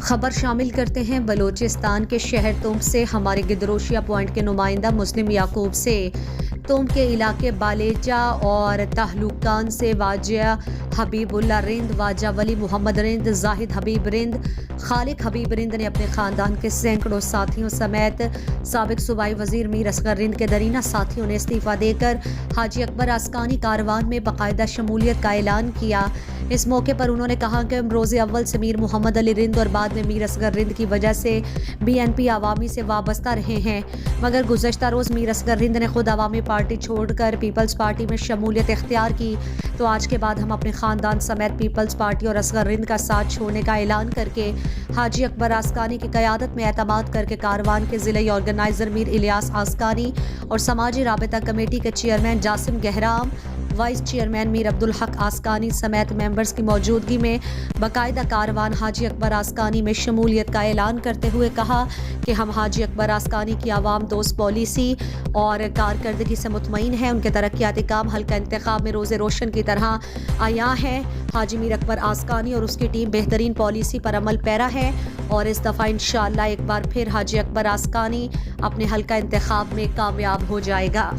خبر شامل کرتے ہیں بلوچستان کے شہر تنب سے ہمارے گدروشیا پوائنٹ کے نمائندہ مسلم یعقوب سے۔ تنب کے علاقے بالیجا اور تہلوکان سے واجہ حبیب اللہ رند، واجہ ولی محمد رند، زاہد حبیب رند، خالق حبیب رند نے اپنے خاندان کے سینکڑوں ساتھیوں سمیت سابق صوبائی وزیر میر اصغر رند کے درینہ ساتھیوں نے استعفیٰ دے کر حاجی اکبر عسکانی کاروان میں باقاعدہ شمولیت کا اعلان کیا۔ اس موقع پر انہوں نے کہا کہ روز اول سے میر محمد علی رند اور بعد میں میر اصغر رند کی وجہ سے BNP عوامی سے وابستہ رہے ہیں، مگر گزشتہ روز میر اصغر رند نے خود عوامی پارٹی چھوڑ کر پیپلز پارٹی میں شمولیت اختیار کی، تو آج کے بعد ہم اپنے خاندان سمیت پیپلز پارٹی اور اصغر رند کا ساتھ چھوڑنے کا اعلان کر کے حاجی اکبر عسکانی کی قیادت میں اعتماد کر کے کاروان کے ضلعی آرگنائزر میر الیاس عسکانی اور سماجی رابطہ کمیٹی کے chairman Jasim Gwahram, vice chairman میر عبدالحق عسکانی سمیت ممبرز کی موجودگی میں باقاعدہ کاروان حاجی اکبر عسکانی میں شمولیت کا اعلان کرتے ہوئے کہا کہ ہم حاجی اکبر عسکانی کی عوام دوست پالیسی اور کارکردگی سے مطمئن ہیں۔ ان کے ترقیاتی کام حلقہ انتخاب میں روز روشن کی طرح عیاں ہیں۔ حاجی میر اکبر عسکانی اور اس کی ٹیم بہترین پالیسی پر عمل پیرا ہے اور اس دفعہ انشاءاللہ ایک بار پھر حاجی اکبر عسکانی اپنے حلقہ انتخاب میں کامیاب ہو جائے گا۔